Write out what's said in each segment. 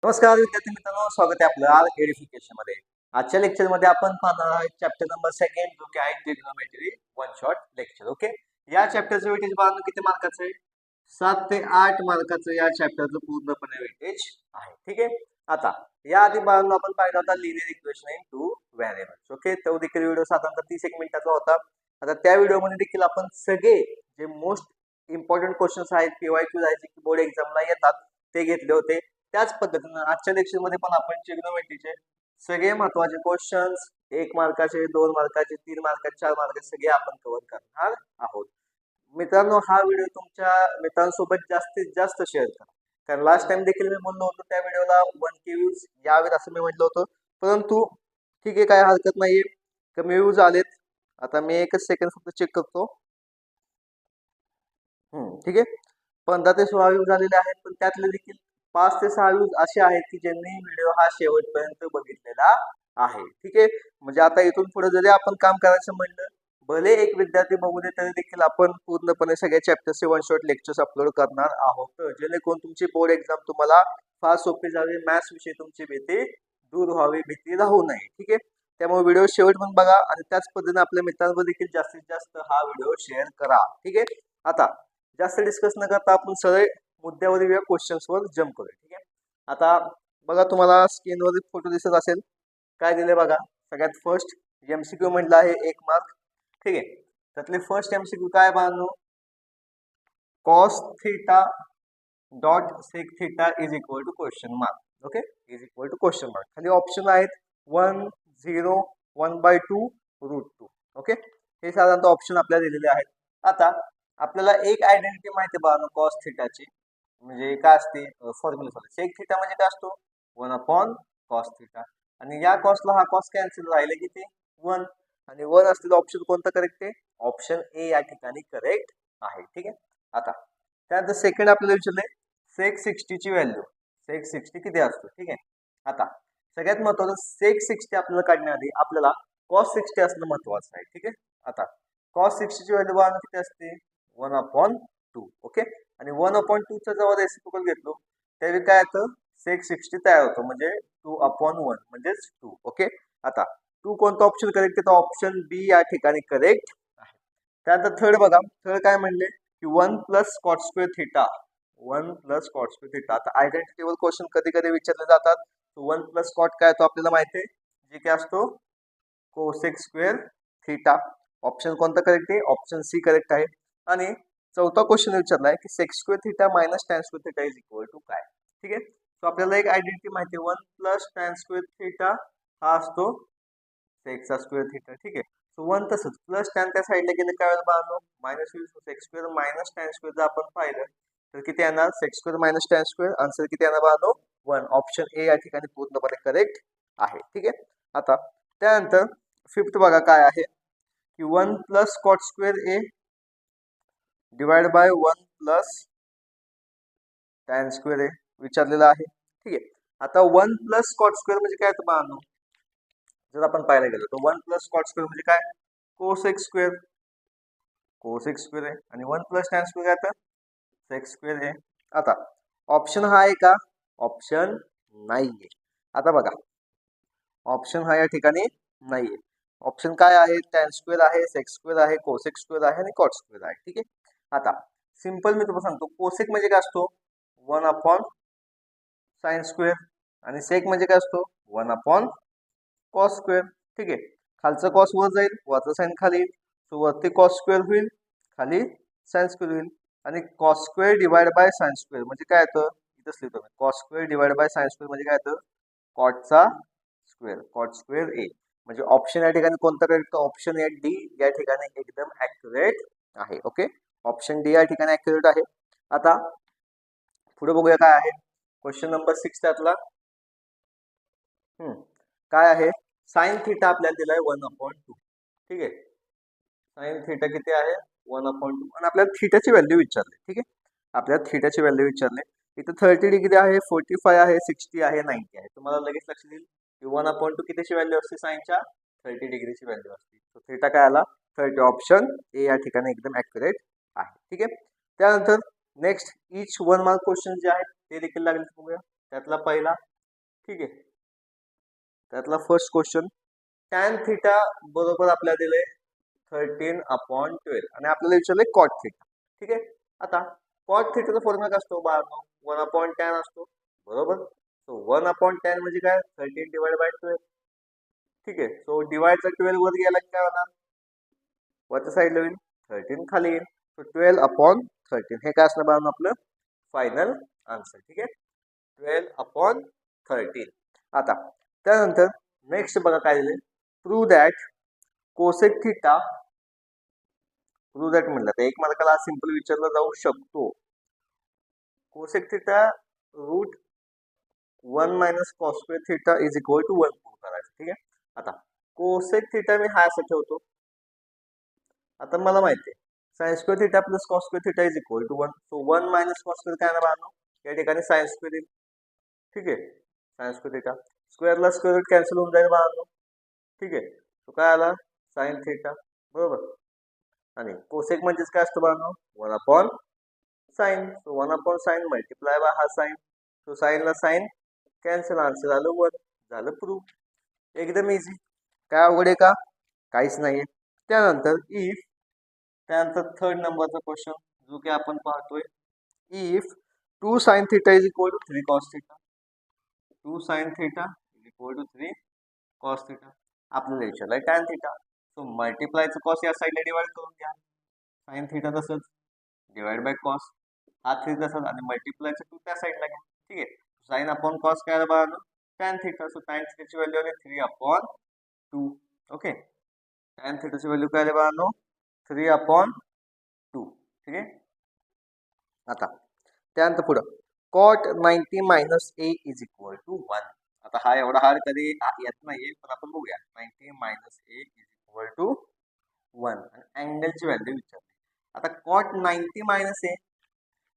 नमस्कार विद्यार्थी मित्रांनो, स्वागत आहे आपलं आर एड्युकेशन मध्ये. आजच्या लेक्चर मध्ये आपण पाहणार आहोत चॅप्टर नंबर 2 जो की आहे trigonometry one shot lecture. Okay, या चॅप्टरचं वेटेज पाहणं किती मार्काचं आहे? 7 ते 8 मार्काचं या चॅप्टरचं पूर्णपणे वेटेज आहे. ठीक आहे. आता या आधी पाहून आपण पाहिलं होता linear equation in two variables. Okay, तो देखील व्हिडिओ साधारणतः 30 एक मिनिटाचा होता. आता त्या व्हिडिओमध्ये देखील आपण सगळे जे मोस्ट इम्पॉर्टंट क्वेश्चन्स आहेत पीवायक्यू आहेत जे बोर्ड एक्झामला येतात ते घेतले होते. त्याच पद्धतीने आजच्या लेक्चर मध्ये पण आपण ट्रिग्नोमेट्रीचे सगळे महत्वाचे क्वेश्चन्स 1 मार्काचे, 2 मार्काचे, 3 मार्काचे, 4 मार्काचे सगळे आपण कव्हर करणार आहोत. मित्रांनो, हा व्हिडिओ तुमच्या मित्रांसोबत जास्तीत जास्त शेअर करा, कारण लास्ट टाइम देखील मी म्हणलो होतो त्या व्हिडिओला 1K व्ह्यूज यावेत असं मी म्हटलं होतं, परंतु ठीक आहे, काय हरकत नाहीये, कमी व्ह्यूज आलेत. आता मी एकच सेकंड फक्त चेक करतो. ठीक आहे, 15 ते 16 व्ह्यूज झालेले आहेत, पण त्यातले देखील 5 ते 6 व्ह्यूज असे आहेत की ज्यांनी व्हिडिओ हा शेवटपर्यंत बघितलेला आहे. ठीक आहे, म्हणजे आता इथून पुढे जरी आपण काम करायचं म्हणलं, भले एक विद्यार्थी बघू दे, तरी देखील आपण पूर्णपणे सगळ्या चॅप्टरचे वन शॉट लेक्चर्स अपलोड करणार आहोत, जेणेकरून तुमची बोर्ड एक्झाम तुम्हाला फार सोपी जावी, मॅथ्स विषयी तुमची भीती दूर व्हावी, भीती राहू नये. ठीक आहे, त्यामुळे व्हिडिओ शेवटपर्यंत बघा आणि त्याच पद्धतीने आपल्या मित्रांवर देखील जास्तीत जास्त हा व्हिडिओ शेअर करा. ठीक आहे, आता जास्त डिस्कस न करता आपण सरळ मुद्द्यावर येऊया, क्वेश्चन्सवर जम्प करूया. ठीक आहे, आता बघा, तुम्हाला स्क्रीनवर फोटो दिसत असेल, काय दिले बघा. सगळ्यात फर्स्ट एमसीक्यू म्हटलं आहे 1 मार्क. ठीक आहे, त्यातले फर्स्ट एमसीक्यू काय बांधू? Cos theta dot sec theta is equal to question mark. Okay, is equal to question mark. खाली ऑप्शन आहेत 1, 0, 1/2, √2. ओके, हे साधारणतः ऑप्शन आपल्याला दिलेले आहेत. आता आपल्याला एक आयडेंटिटी माहिती आहे बघा, कॉस थीटाची म्हणजे काय असते, फॉर्म्युला. सेक थीटा म्हणजे काय असतो? 1/cos theta. आणि या कॉसला हा कॉस कॅन्सल राहिले किती? 1. आणि 1 असलेला ऑप्शन कोणता करेक्ट आहे? ऑप्शन ए या ठिकाणी करेक्ट आहे. ठीक आहे, आता त्यानंतर सेकंड आपल्याला विचारले सेक 60 ची व्हॅल्यू. सेक 60 किती असतो? ठीक आहे, आता सगळ्यात महत्वाचं सेक 60 आपल्याला काढण्याआधी आपल्याला कॉस 60 असणं महत्वाचं आहे. ठीक आहे, आता कॉस 60 ची व्हॅल्यू बघा किती असते? 1/2. ओके, आणि 1/2 चा जेव्हा रेसिप्रोकल घेतलो त्यावेळी काय येतं? सेक 60 तयार होतो, म्हणजे 2/1 म्हणजेच 2. ओके, आता 2 कोणता ऑप्शन करेक्ट आहे? तर ऑप्शन बी या ठिकाणी करेक्ट आहे. त्यानंतर थर्ड बघा, थर्ड काय म्हणले की 1 + cot square theta. 1 + cot square theta. आता आयडेंटिटीवर क्वेश्चन कधी कधी विचारले जातात. 1 + cot काय तो आपल्याला माहिती आहे, जे काय असतो कोसेक स्क्वेअर थीटा. ऑप्शन कोणता करेक्ट आहे? ऑप्शन सी करेक्ट आहे. आणि चौथा क्वेश्चन विचारलाय की sec square theta minus tan square theta is equal to काय? ठीक आहे, तो आपल्याला एक आयडेंटिटी माहिती आहे, 1 + टॅन स्क्वेअर थीटा हा असतो सेकचा स्क्वेअर थीटा. ठीक आहे, सो 1 तसंच प्लस टॅन त्या साईडला गेलं काय वेळ बाळांनो? मायनस होईल. Sec square minus tan square जर आपण पाहिलं तर किती येणार? Sec square minus tan square. Answer किती येणार बाळांनो? 1. ऑप्शन ए या ठिकाणी पूर्णपणे करेक्ट आहे. ठीक आहे, आता त्यानंतर फिफ्थ बघा काय आहे की 1 + cot square A divide by 1 + tan square A विचारलेला आहे. ठीक आहे, आता 1 + cot स्क्वेअर म्हणजे काय बाळांनो? जर आपण पाहायला गेलो तर 1 + cot स्क्वेअर म्हणजे काय? Cosec square. कोसेक स्क्वेअर आहे. आणि 1 + टॅन स्क्वेअर काय? तर सेक स्क्वेअर आहे. आता ऑप्शन हा आहे का? ऑप्शन नाहीये. आता बघा, ऑप्शन हा या ठिकाणी नाहीये. ऑप्शन काय आहे? टॅन स्क्वेअर आहे, सेक स्क्वेअर आहे, कोसेक स्क्वेअर आहे आणि कॉट स्क्वेअर आहे. ठीक आहे, आता सिंपल मी तुम्हाला सांगतो, कोसेक म्हणजे काय असतो? 1/sin square. आणि सेक म्हणजे काय असतो? 1/cos square. ठीक आहे, खालचं कॉस वर जाईल, वरचं साइन खाली येईल, सो वरती कॉस स्क्वेअर होईल, खाली साइन स्क्वेअर होईल. आणि cos square divide by sine square म्हणजे काय येतं? इथंच लिहितो मी, cos square divide by sine square म्हणजे काय येतं? कॉटचा स्क्वेअर, कॉट स्क्वेअर ए. म्हणजे ऑप्शन या ठिकाणी कोणता करेक्ट? ऑप्शन ए डी या ठिकाणी एकदम ऍक्युरेट आहे. ओके, ऑप्शन डी या ठिकाणी ऍक्युरेट आहे. आता पुढे बघूया काय आहे क्वेश्चन नंबर 6 त्यातला. काय आहे? साइन थीटा आपल्याला दिलाय 1/2. ठीक आहे, साइन थीटा किती आहे? 1/2. आणि आपल्याला थीटाची व्हॅल्यू विचारली. ठीक आहे, आपल्याला थीटाची व्हॅल्यू विचारली. इथं 30 डिग्री आहे, 45 आहे, 60 आहे, 90 आहे. तुम्हाला लगेच लक्ष देईल की 1/2 कितीची व्हॅल्यू असते? साइनच्या 30 डिग्रीची व्हॅल्यू असते. तो थीटा काय आला? 30. ऑप्शन ए या ठिकाणी एकदम ऍक्युरेट आहे. ठीक आहे, त्यानंतर नेक्स्ट इच 1 मार्क क्वेश्चन जे आहेत ते देखील लागले बघूया. त्यातला पहिला ठीक आहे. त्यातला फर्स्ट क्वेश्चन, टॅन थिटा बरोबर आपल्याला दिले 13/12 आणि आपल्याला विचारले कॉट थिटा. ठीक आहे. आता कॉट थिटाचा फॉर्म्युला काय असतो बाळांनो? 1/10 असतो, बरोबर. सो 1/10 म्हणजे काय? 13/12. ठीक आहे. सो डिवाइडचा 12 वर गेला की काय होणार? वरच्या साईडला होईल, 13 खाली येईल. सो 12/13 हे काय असणार बाळांनो? आपलं फायनल आन्सर. ठीक आहे. 12/13. आता त्यानंतर नेक्स्ट बघा काय दिले, prove that cosec theta. Prove that म्हणलं तर एक मार्काला सिंपल विचारला जाऊ शकतो. Cosec theta root 1 minus cos square theta is equal to 1 prove करायचं. ठीक आहे. आता कोसेक थिटा मी हा असं ठेवतो. आता मला माहिती आहे sine square theta plus cos square theta is equal to 1. So 1 minus cos square काय ना या ठिकाणी साइन स्क्वेअर येईल. ठीक आहे. साइन स्क्वेअर थिटा स्क्वेअरला स्क्वेअर रूट कॅन्सल होऊन जाईल बाळांनो. ठीक आहे. तो काय आला? साइन थिटा, बरोबर. आणि कोसेक म्हणजेच काय असतं बाळांनो? 1/sin. So 1/sin multiply by हा साइन. सो साइनला साइन कॅन्सल, आन्सर आलं 1. झालं प्रूफ. एकदम इझी. काय अवघड आहे का? काहीच नाहीये. त्यानंतर इफ, त्यानंतर थर्ड नंबरचा क्वेश्चन जो की आपण पाहतोय, if 2 sin theta is equal to 3 cos theta. 2 sin theta is equal to 3 cos theta. आपल्याला विचारलंय tan थिटा. सो मल्टिप्लायचं कॉस या साईडला डिवाइड करून घ्या. sin थिटा तसंच डिवाइड बाय कॉस, हा 3 तसंच आणि मल्टिप्लायचं 2 त्या साईडला घ्या. ठीक आहे. साइन अपॉन कॉस काय आलं बाळांनो? tan theta. सो tan थिटाची व्हॅल्यू आली 3/2. ओके. tan थिटाची व्हॅल्यू काय आली बाळांनो? 3/2. ठीक आहे. आता त्यानंतर पुढं cot 90 minus a is equal to 1. आता हा एवढा हार्ड कधी येत नाहीये, पण आपण बघूया. 90 minus a is equal to 1 आणि अँगलची व्हॅल्यू विचारली. आता cot 90 मायनस a.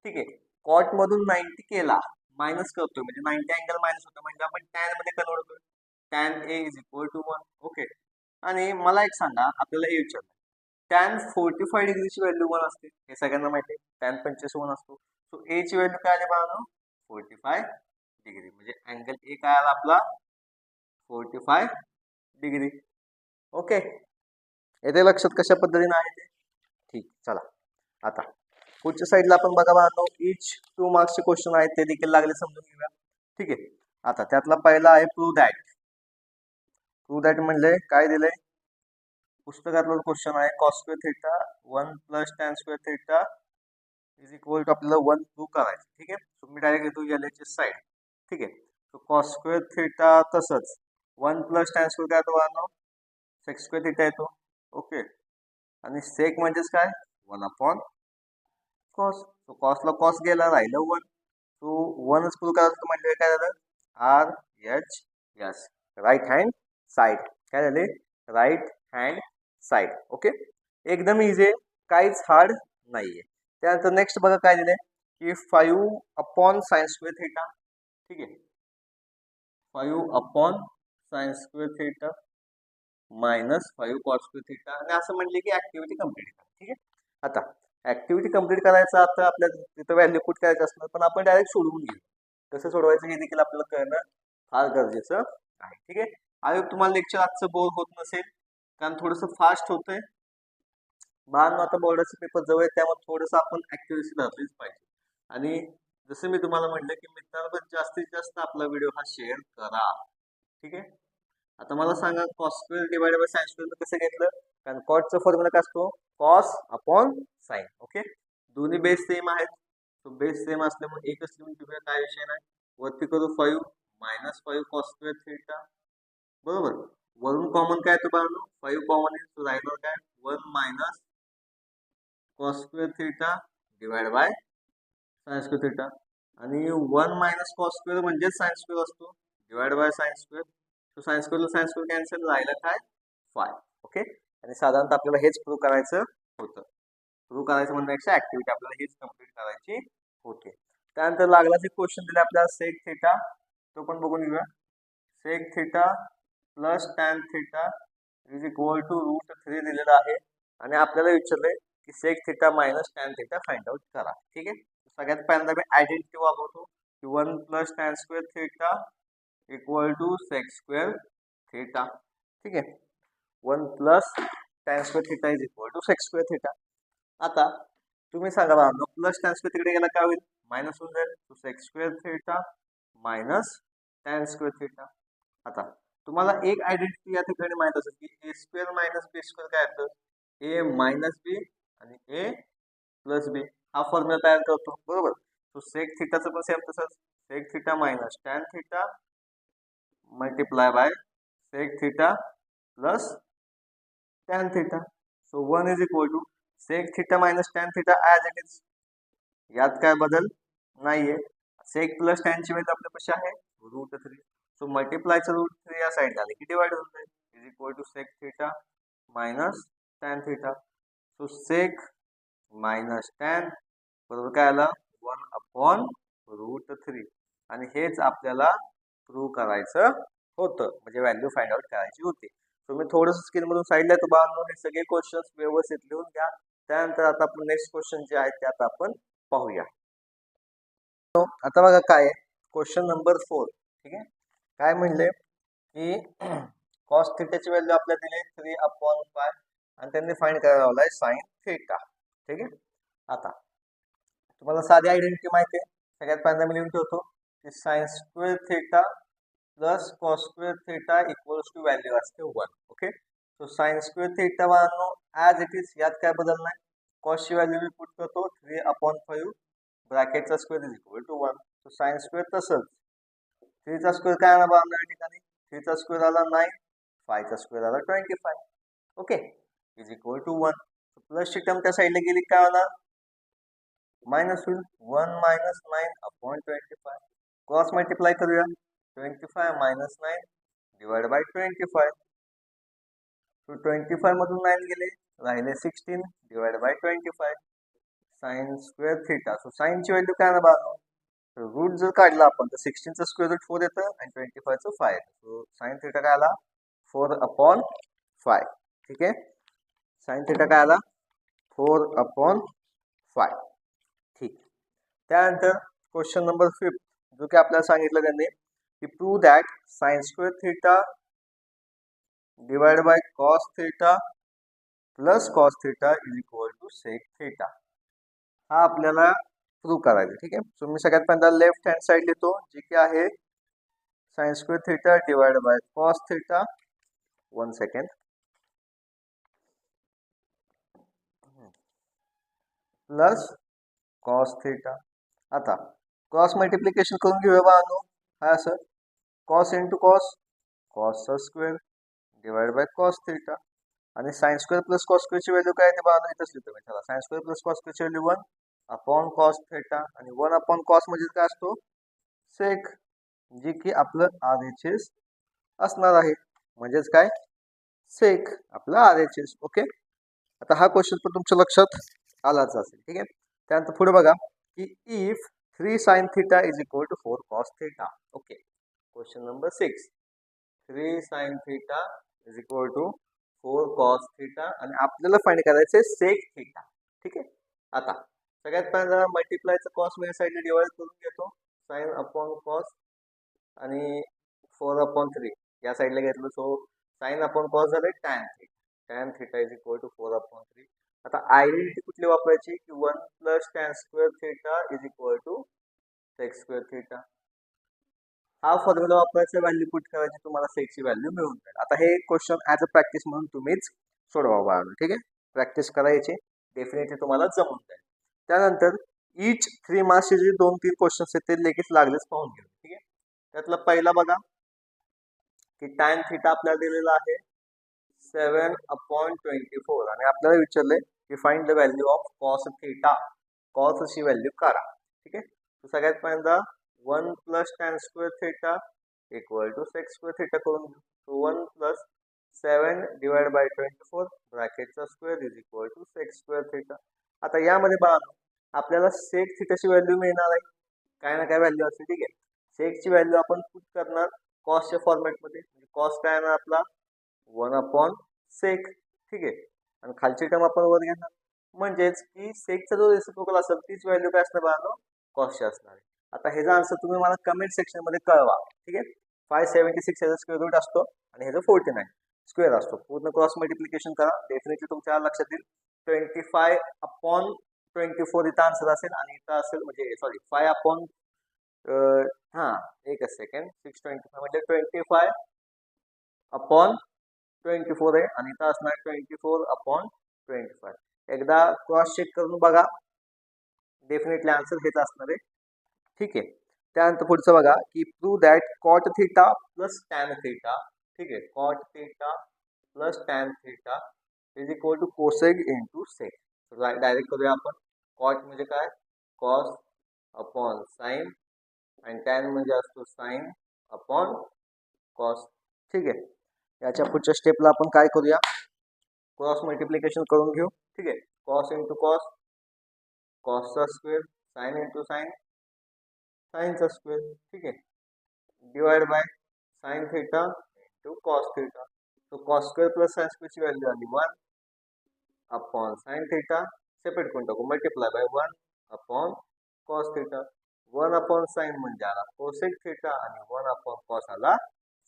ठीक आहे. कॉट मधून 90 केला मायनस करतोय म्हणजे 90 अँगल मायनस होतो म्हणजे आपण टॅन मध्ये कन्वर्ट करतो. Tan a is equal to 1. Okay. आणि मला एक सांगा, आपल्याला हे विचारलं टॅन 45 डिग्रीची व्हॅल्यू 1 असते, हे सगळ्यांना माहिती आहे. टॅन 25 1 असतो. सो ए ची व्हॅल्यू काय आली बाळांनो? 45 डिग्री. म्हणजे अँगल ए काय आला आपला? 45 डिग्री. ओके. येते लक्षात कशा पद्धतीने आहे ते? ठीक. चला आता पुढच्या साईडला आपण बघा बाळांनो, इच 2 मार्क्सचे क्वेश्चन आहेत, ते देखील लागले समजून घेऊया. ठीक आहे. आता त्यातला पहिला आहे प्रूव्ह दॅट. प्रूव्ह दॅट म्हणजे काय दिलंय? पुस्तकातला क्वेश्चन आहे, cos square theta 1 plus tan square theta is equal to आपल्याला 1 प्रूव्ह करायचं. ठीक आहे. तुम्ही डायरेक्ट येतो एलएचएस साइड. ठीक आहे. तो कॉस स्क्वेअर थिटा तसंच 1 प्लस टॅन स्क्वेअर काय येतो बाळांनो? सेक स्क्वेअर थिटा येतो. ओके. आणि सेक म्हणजेच काय? 1/cos. सो कॉसला कॉस गेला, राहिलं 1. सो 1च प्रूव्ह करायचं म्हणजे काय झालं? RHS right hand side. काय झाले? Right hand side. ओके. एकदम इझी, काहीच हार्ड नाहीये. त्यानंतर नेक्स्ट बघा काय दिले की 5/sin स्क्वेअर थिटा. ठीक आहे. 5/sin square theta minus 5 cos square theta आणि असं म्हणले की ऍक्टिव्हिटी कम्प्लीट करा. ठीक आहे. आता ऍक्टिव्हिटी कम्प्लीट करायचं, आता आपल्या तिथं व्हॅल्यू पुट करायचं असणार, पण आपण डायरेक्ट सोडवून घेऊ. कसं सोडवायचं हे देखील आपल्याला कळणं फार गरजेचं आहे. ठीक आहे. आणि तुम्हाला लेक्चर आजचं बोर होत नसेल, कारण थोडंसं फास्ट होतंय. बाळांनो आता बोर्डाचे पेपर जवळ आहेत, त्यामुळे थोडंसं आपण ऍक्टिव्हिटी धरलीच पाहिजे. आणि जसं मी तुम्हाला म्हटलं की मित्रांबरोबर जास्तीत जास्त आपला व्हिडिओ हा शेअर करा. ठीक आहे. आता मला सांगा, cos square divide by sine square कसं घेतलं? कारण कॉटचा फॉर्म्युला काय असतो? Cos upon sign. ओके. दोन्ही बेस सेम आहेत. तो बेस सेम असल्यामुळे एकच लिहून ठेवूया, काय विषय नाही. वरती करू 5 मायनस 5 cos स्क्वेअर थिटा, बरोबर. वरून कॉमन काय येतो बाळांनो? 5 कॉमन आहे, राहिलं काय? 1 minus cos square theta divide by sine square theta. आणि 1 मायनस cos स्क्वेअर म्हणजे साइन स्क्वेअर असतो, डिवाइड बाय साइन स्क्वेअर. तो साइन स्क्वेअर कॅन्सल, राहिलं काय? 5. ओके. आणि साधारणतः आपल्याला हेच प्रूव्ह करायचं होतं. प्रूव्ह करायचं म्हणण्यापेक्षा ऍक्टिव्हिटी आपल्याला हेच कम्प्लीट करायची होते. त्यानंतर लागला जे क्वेश्चन दिले आपल्याला सेक थिटा, तो पण बघून घेऊया. Sec theta plus tan theta is equal to √3 दिलेला आहे आणि आपल्याला विचारलंय की sec theta minus tan theta find out करा. ठीक आहे. सगळ्यात पहिल्यांदा मी आयडेंटिटी वापरतो की 1 plus tan square theta equal to sec square theta. ठीक आहे. 1 plus tan square theta is equal to sec square theta. आता तुम्ही सांगा बाळांनो, प्लस टॅन स्क्वेअर तिकडे गेला काय होईल? मायनस होऊन जाईल. So sec square theta minus tan square theta. आता तुम्हाला एक आयडेंटिटी या ठिकाणी माहित असेल की A square minus B square काय असतं? ए मायनस बी आणि ए प्लस बी हा फॉर्म्युला तयार करतो, बरोबर. तो सेक थीटाचं पण सेम तसंच, sec theta minus tan theta multiply by sec theta plus tan theta. So 1 is equal to sec theta minus tan theta as it is. यात काय बदल नाहीये. सेक प्लस टॅनची व्हॅल्यू आपल्यापाशी आहे √3. सो मल्टिप्लायचं √3 या साईडला आले की डिवाइड होऊन जाईल. Is equal to sec theta minus tan theta. So sec minus tan बरोबर काय आला? 1/√3. आणि हेच आपल्याला प्रूव्ह करायचं होतं, म्हणजे व्हॅल्यू फाइंड आउट करायची होती. सो मी थोडंसं स्क्रीन मधून साईडला येतो बाळांनो, हे सगळे क्वेश्चन्स व्यवस्थित लिहून घ्या. त्यानंतर आता आपण नेक्स्ट क्वेश्चन जे आहेत ते आता आपण पाहूया. आता बघा काय क्वेश्चन नंबर 4. ठीक आहे. काय म्हणले की कॉस थीटाची व्हॅल्यू आपल्याला दिली 3/5 आणि त्यांनी फाइंड करायला लावलाय साइन थीटा. ठीक आहे. आता तुम्हाला साधी आयडेंटिटी माहिती आहे. सगळ्यात पहिल्यांदा मी लिहून ठेवतो की sine square theta plus cos square theta equals to value असते 1. Okay. So sine square theta वाढवणं ॲज इट इज, यात काय बदल नाही. कॉसची व्हॅल्यू मी पुट करतो 3/5 ब्रॅकेटचा square is equal to 1. So sine square तसंच 3चा स्क्वेअर काय आला बाळांनो या ठिकाणी? 3चा स्क्वेअर आला 9, 5चा स्क्वेअर आला 25. ओके. Is equal to 1. प्लसची टर्म त्या साईडला गेली काय होणार? मायनस होईल. 1 मायनस 9/25. क्रॉस मल्टिप्लाय करूया. 25 मायनस 9 डिवाइड बाय 25. सो 25 मधून 9 गेले, राहिले 16 divide by 25. Sine square theta. So साइनची व्हॅल्यू काय ना बाळांनो? रूट जर काढला आपण तर 16चं स्क्वेअर रूट 4 येतं आणि 25चं 5 येतं. सो साइन थीटा काय आला? 4/5. ठीक आहे. साइन थीटा काय आला? 4/5. ठीक. त्यानंतर क्वेश्चन नंबर 5 जो की आपल्याला सांगितलं त्यांनी की prove that sine square theta divide by cos theta plus cos theta is equal to sec theta. हा आपल्याला प्रूव्ह करायचं. ठीक आहे. सो मी सगळ्यात पहिल्यांदा लेफ्ट हँड साइड लिहितो जे की आहे sine square theta divide by cos theta. 1 second. Plus cos theta. आता क्रॉस मल्टिप्लिकेशन करून घेऊया बाळांनो. हा असं कॉस इंटू कॉस, कॉसचा square divide by cos theta. आणि साइन स्क्वेअर प्लस कॉस स्क्वेअरची व्हॅल्यू काय येते बाळांनो? इथंच लिहितो मी. चला, साइन स्क्वेअर प्लस कॉस स्क्वेअरची व्हॅल्यू 1/कॉस थीटा आणि 1/कॉस म्हणजे काय असतो? सेक, जे की आपलं RHS असणार आहे. म्हणजेच काय? सेक आपलं RHS. ओके. आता हा क्वेश्चन पण तुमच्या लक्षात आलाच असेल. ठीक आहे. त्यानंतर पुढे बघा की if 3 sin theta is equal to 4 cos theta. Okay. Question number 6. 3 sin theta is equal to 4 cos theta आणि आपल्याला फाइंड करायचं आहे सेक थीटा. ठीक आहे. आता सगळ्यात पहिल्यांदा मल्टिप्लायचं कॉस वेळ साईडला डिवाइड करून घेतो. साइन अपॉन कॉस आणि 4/3 या साईडला घेतलं. सो साइन अपॉन कॉस झालं tan theta. Tan theta is equal to 4/3. आता आयडेंटिटी कुठली वापरायची की 1 plus tan square theta is equal to sec square theta. हा फॉर्म्युला वापरायचा, व्हॅल्यू पुट करायची, तुम्हाला सेकची व्हॅल्यू मिळून जाईल. आता हे क्वेश्चन ॲज अ प्रॅक्टिस म्हणून तुम्हीच सोडवा. ठीक आहे. प्रॅक्टिस करायची, डेफिनेटली तुम्हाला जमून जाईल. त्यानंतर इच 3 मार्क्सचे जे 2-3 क्वेश्चन्स आहेत ते लगेच लागलेच पाहून घेऊ. ठीक आहे. त्यातला पहिला बघा की टॅन थीटा आपल्याला दिलेला आहे 7/24 आणि आपल्याला विचारलंय की find the value of cos theta. Cos अशी व्हॅल्यू काढा. ठीक आहे. तर सगळ्यात पहिल्यांदा 1 plus tan square theta equal to sec square theta करून घेऊ. सो 1 प्लस 7 डिवाइड बाय 24 ब्रॅकेटचा square is equal to sec square theta. आता यामध्ये बघा आपल्याला सेक थीटाची व्हॅल्यू मिळणार आहे. काय ना काय व्हॅल्यू असेल. ठीक आहे. सेकची व्हॅल्यू आपण पुट करणार कॉसच्या फॉर्मॅटमध्ये. कॉस काय येणार आपला? 1/सेक. ठीक आहे. आणि खालची टर्म आपण वर घेणार. म्हणजेच की सेकचा जो रेसिप्रोकल असेल तीच व्हॅल्यू काय असणार बाळांनो? कॉसची असणार आहे. आता ह्याचा आन्सर तुम्ही मला कमेंट सेक्शन मध्ये कळवा. ठीक आहे. 576 ह्याचा स्क्वेअर रूट असतो आणि ह्याचा 49 स्क्वेअर असतो. पूर्ण क्रॉस मल्टिप्लिकेशन करा, डेफिनेटली तुमच्या लक्षात येईल 25/24 इथं आन्सर असेल आणि इथं असेल म्हणजे सॉरी 5 अपॉन हा एकच सेकंड 625 म्हणजे 25/24 आहे आणि इथं असणार 24/25. एकदा क्रॉस चेक करून बघा, डेफिनेटली आन्सर हेच असणार आहे. ठीक आहे. त्यानंतर पुढचं बघा की prove that cot theta plus tan theta, ठीक आहे, cot theta plus tan theta is equal to cosec into sec. Direct करूया आपण. कॉट म्हणजे काय, कॉस अपॉन साइन आणि टॅन म्हणजे असतो साइन अपॉन कॉस. ठीक आहे. याच्या पुढच्या स्टेपला आपण काय करूया, क्रॉस मल्टिप्लिकेशन करून घेऊ. ठीक आहे. कॉस इंटू कॉस, कॉसचा स्क्वेअर, साइन इंटू साइन, साइनचा स्क्वेअर. ठीक आहे. Divide by sine theta into cos theta. तो कॉस स्क्वेअर प्लस साइन स्क्वेअरची व्हॅल्यू आली 1 अपॉन साइन थीटा, सेपरेट करून टाकू, multiply by 1 upon cos theta. 1 upon sine म्हणजे आला कोसेक थीटा आणि 1 अपॉन कॉस आला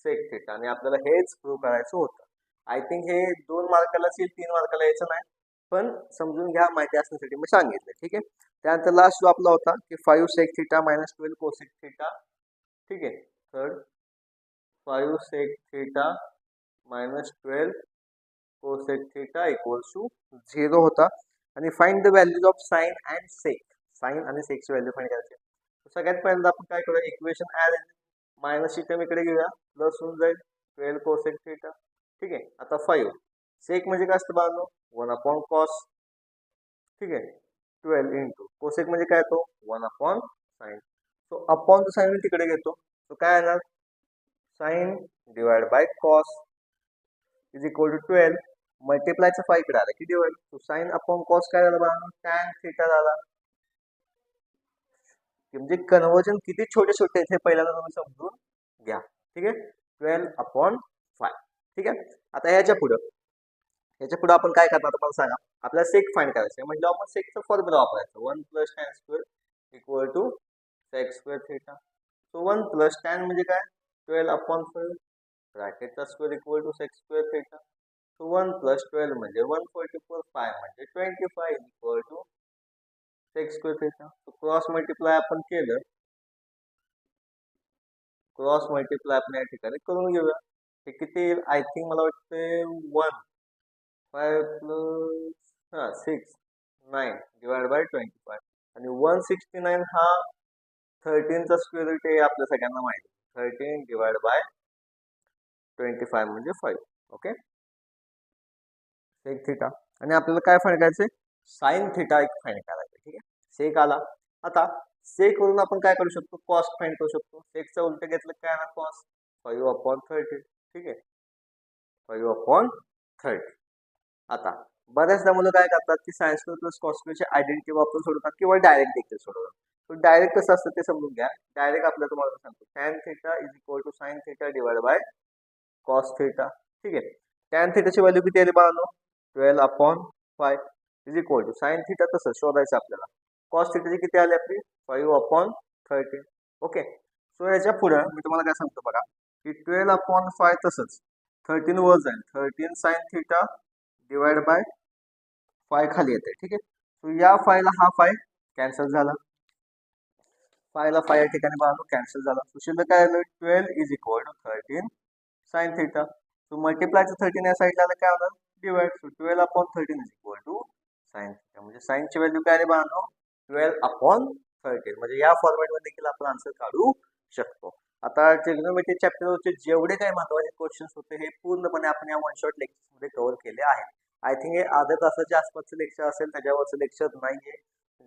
सेक थीटा. आणि आपल्याला हेच प्रूव्ह करायचं होतं. आय थिंक हे 2 मार्कालाच येईल, 3 मार्काला यायचं नाही, पण समजून घ्या, माहिती असण्यासाठी मी सांगितलं. ठीक आहे. त्यानंतर लास्ट जो आपला होता की 5 sec theta minus 12 cosec theta. ठीक आहे. Third 5 sec theta minus 12 cosec theta equals to 0 होता. आणि find the values of sine and sec. Sine आणि सेकची व्हॅल्यू फाइंड करायची. सगळ्यात पहिल्यांदा आपण काय करूया, इक्वेशन ऍड मायनस टर्म इकडे घेऊया, प्लस होऊन जाईल 12 कोसेक थीटा. ठीक आहे. आता 5 सेक म्हणजे काय असतं बाळांनो, 1 अपॉन कॉस. ठीक आहे. 12 इंटू कोसेक म्हणजे काय, तो 1 अपॉन साइन. सो अपॉन तो साइन तिकडे घेतो, तो काय येणार sine divide by cos is equal to 12. मल्टिप्लायचं 5 इकडे आलं की डिवाइड. तो साइन अपॉन कॉस काय झाला बाळांनो, टॅन थीटा झाला. म्हणजे कन्वर्जन किती छोटे छोटे आहेत हे पहिल्यांदा तुम्ही समजून घ्या. ठीक आहे. 12/5. ठीक आहे. आता ह्याच्या पुढं आपण काय करणार तुम्हाला सांगा, आपल्याला सेक फाइंड करायचं आहे म्हणजे आपण सेकचं फॉर्म्युला वापरायचं, 1 plus tan square equal to sec square theta. So 1 plus tan म्हणजे काय 12/5 ब्रॅकेटचा square equal to sec square theta. So 1 plus 12 म्हणजे 144, 5 म्हणजे 25 equal to sec square theta. Cross multiply आपण केलं, क्रॉस मल्टिप्लाय आपण या ठिकाणी करून घेऊया. हे किती येईल, आय थिंक मला वाटते 1 5 प्लस 6 9 डिवाइड बाय 25 आणि 169 हा 13चा स्क्वेअर रूट आहे आपल्या सगळ्यांना माहिती. 13 डिवाइड बाय 25 म्हणजे 5. ओके. Sec theta. आणि आपल्याला काय फाइंड करायचंय, साइन थीटा एक फाइंड करायचं. ठीक आहे. सेक आला. आता सेक वरून आपण काय करू शकतो, कॉस फाइंड करू शकतो. सेकचं उलट घेतलं काय ना कॉस 5/30. ठीक आहे. 5/30. आता बऱ्याचदा मुलं काय करतात की सायन्स प्लस कॉस स्क्वेअरची आयडेंटिटी वापरून सोडवतात किंवा डायरेक्ट देखील सोडवतात. तो डायरेक्ट कसं असतं ते समजून घ्या. डायरेक्ट आपल्याला तुम्हाला सांगतो, tan theta is equal to sine theta divide by cos theta. ठीक आहे. टॅन थीटाची व्हॅल्यू किती आली बाळांनो, 12/5 is equal to sine theta तसं शोधायचं आपल्याला. कॉस थीटाची किती आली आपली 5/30. ओके. सो याच्या पुढे मी तुम्हाला काय सांगतो बघा की 12/5 तसंच 13 वर जाईल, 13 साइन थीटा डिवाइड बाय 5 खाली येते. ठीक आहे. सो या 5ला हा 5 कॅन्सल झाला, 5ला 5 या ठिकाणी बाळांनो कॅन्सल झाला. सो शिल्लक काय आलं 12 is equal to 13 sine theta. So मल्टिप्लायचं 13 या साईडला आलं काय होणार divide. So 12/13 is equal to sine theta. म्हणजे साइनची व्हॅल्यू काय आली बाळांनो 12/13. म्हणजे या फॉर्मॅटमध्ये देखील आपण आन्सर काढू शकतो. आता ट्रिग्नोमेट्री चॅप्टरवरचे जेवढे काही महत्त्वाचे क्वेश्चन्स होते हे पूर्णपणे आपण या वन शॉट लेक्चरमध्ये कव्हर केले आहेत. आय थिंक हे अर्ध्या तासाच्या आसपासचं लेक्चर असेल, त्याच्यावरचं लेक्चर नाहीये.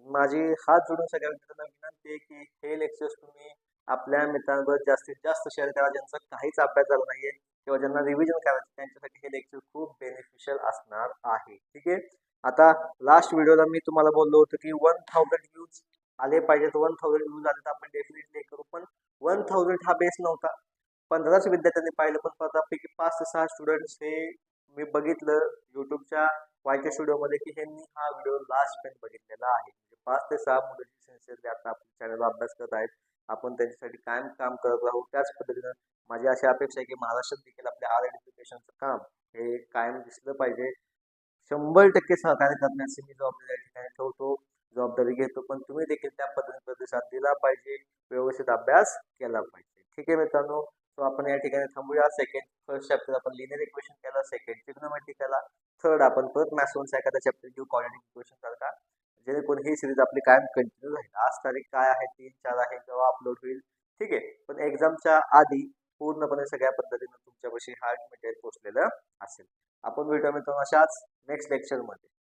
माझी हात जोडून सगळ्या मित्रांना विनंती आहे की हे लेक्चर्स तुम्ही आपल्या मित्रांबरोबर जास्तीत जास्त शेअर करा, ज्यांचा काहीच अभ्यास झाला नाहीये किंवा ज्यांना रिव्हिजन करायचं त्यांच्यासाठी हे लेक्चर खूप बेनिफिशियल असणार आहे. ठीक आहे. आता लास्ट व्हिडिओला मी तुम्हाला बोललो होतो की 1000 व्ह्यूज आले पाहिजेत. 1000 व्ह्यूज आले तर आपण डेफिनेटली करू, पण 1000 हा बेस नव्हता. 15च विद्यार्थ्यांनी पाहिलं, पण त्यापैकी 5 ते 6 स्टुडंट्स हे मी बघितलं युट्यूबच्या वायके स्टुडिओमध्ये की ह्यांनी हा व्हिडिओ लास्ट पर्यंत बघितलेला आहे. 5 ते 6 मुलं सिन्सिअरली आता आपल्या चॅनलला अभ्यास करत आहेत. आपण त्यांच्यासाठी कायम काम करत राहू. त्याच पद्धतीनं माझी अशी अपेक्षा आहे की महाराष्ट्रात देखील आपल्या आर्ट एज्युकेशनचं काम हे कायम दिसलं पाहिजे. 100% सहकार्य करण्याची मी जबाबदारी या ठिकाणी ठेवतो, जबाबदारी घेतो. पण तुम्ही देखील त्या पद्धतीने प्रतिसाद दिला पाहिजे, व्यवस्थित अभ्यास केला पाहिजे. ठीक आहे मित्रांनो, तो आपण या ठिकाणी थांबूया. फर्स्ट चॅप्टर आपण लिनियर इक्वेशन केला, सेकंड ट्रिग्नोमेट्री केला, थर्ड आपण परत मॅथ्सचा एखादा चॅप्टर घेऊ क्वाड्रॅटिक इक्वेशन सारखा, जेणेकरून ही सिरीज आपली कायम कंटिन्यू राहील. आज तारीख काय आहे? 3/4 आहे, जेव्हा अपलोड होईल. ठीक आहे, पण एक्झामच्या आधी पूर्णपणे सगळ्या पद्धतीने तुमच्यापाशी हार्ड मटेरियल पोहोचलेलं असेल. आपण भेटूया मित्रांनो अशाच नेक्स्ट लेक्चरमध्ये.